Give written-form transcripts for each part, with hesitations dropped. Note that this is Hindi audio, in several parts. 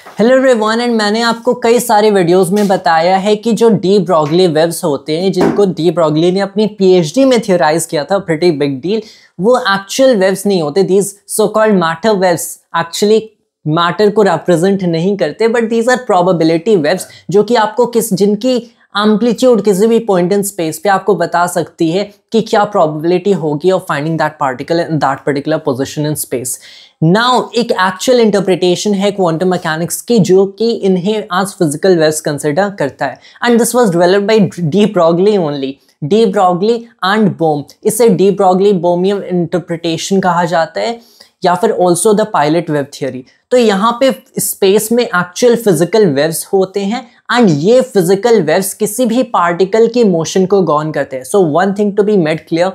हेलो एवरीवन एंड मैंने आपको कई सारे वीडियोस में बताया है कि जो डी ब्रॉगली वेव्स होते हैं, जिनको डी ब्रॉगली ने अपनी पीएचडी में थियोराइज किया था, प्रीटी बिग डील, वो एक्चुअल वेव्स नहीं होते। These so called matter waves actually matter को रिप्रेजेंट नहीं करते, but these are probability waves जो कि आपको जिनकी एम्पलीट्यूड किसी भी पॉइंट इन स्पेस पे आपको बता सकती है कि क्या प्रोबेबिलिटी होगी of finding that particle in that particular position in space. Now एक एक्चुअल इंटरप्रिटेशन है क्वांटम मैकेनिक्स की जो कि इन्हें आज फिजिकल वेव्स कंसिडर करता है, and this was developed by de Broglie only, de Broglie and Bohm. इसे डी ब्रॉगली बोमियम इंटरप्रिटेशन कहा जाता है या फिर also the pilot wave theory. तो यहाँ पे स्पेस में एक्चुअल फिजिकल वेव्स होते हैं एंड ये फिजिकल वेव्स किसी भी पार्टिकल की मोशन को गवर्न करते हैं। So one thing to be made clear,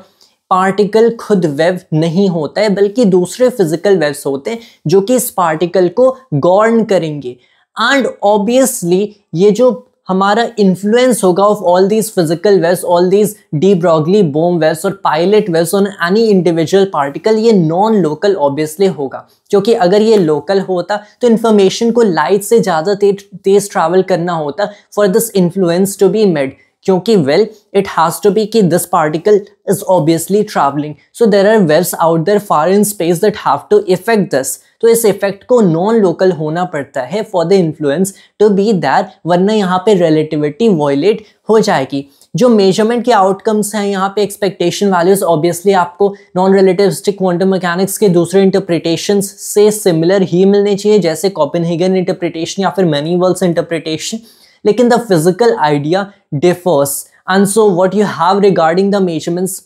particle खुद वेव नहीं होता है बल्कि दूसरे फिजिकल वेव्स होते हैं जो कि इस पार्टिकल को गवर्न करेंगे। एंड ऑब्वियसली ये जो हमारा इन्फ्लुएंस होगा of all these physical waves, all these de Broglie Bohm waves और pilot waves on any individual particle, ये नॉन लोकल ऑब्वियसली होगा, क्योंकि अगर ये लोकल होता तो इन्फॉर्मेशन को लाइट से ज़्यादा तेज ट्रैवल करना होता for this influence to be made, क्योंकि well it has to be कि this particle is obviously travelling, so there are waves out there far in space that have to effect this. तो इस इफेक्ट को नॉन लोकल होना पड़ता है for the influence to be that, वरना यहाँ पे रिलेटिविटी वॉयलेट हो जाएगी। जो मेजरमेंट के आउटकम्स हैं यहाँ पे एक्सपेक्टेशन वैल्यूज ऑब्वियसली आपको नॉन रिलेटिविस्टिक क्वांटम मैकेनिक्स के दूसरे इंटरप्रिटेशंस से सिमिलर ही मिलने चाहिए, जैसे कोपेनहेगन इंटरप्रिटेशन या फिर मैनीवल्स इंटरप्रिटेशन, लेकिन the physical idea differs. And so what you have regarding the measurements,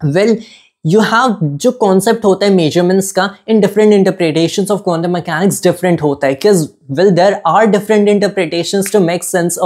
well you have जो कॉन्सेप्ट होता है मेजरमेंट्स का in different interpretations of quantum mechanics different होता है, because well there are different interpretations to make sense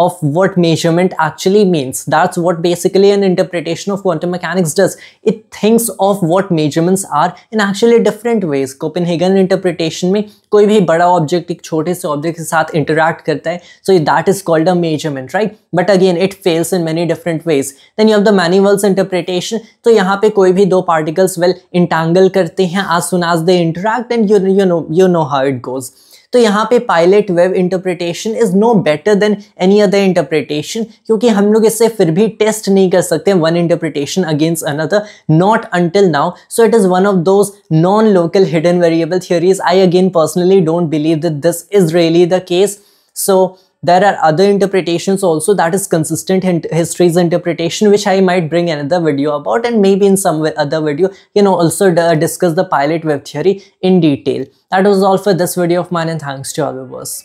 of what measurement actually means. That's what basically an interpretation of quantum mechanics does. It thinks of what measurements are in actually different ways. Copenhagen interpretation में कोई भी बड़ा ऑब्जेक्ट एक छोटे से ऑब्जेक्ट के साथ इंटरैक्ट करता है, so that is called a measurement, right? But again it fails in many different ways. Then you have the Money-Welles interpretation. तो यहाँ पे कोई भी दो particles entangle करते हैं as soon as they interact, and you know how it goes. तो यहाँ पे pilot wave interpretation is no better than any other interpretation, क्योंकि हम लोग इससे फिर भी टेस्ट नहीं कर सकते one interpretation against another, not until now. So it is one of those non local hidden variable theories. I again personally don't believe that this is really the case. So there are other interpretations also that is consistent history's interpretation, which I might bring another video about, and maybe in some other video also discuss the pilot wave theory in detail. That was all for this video of mine, and thanks to all viewers.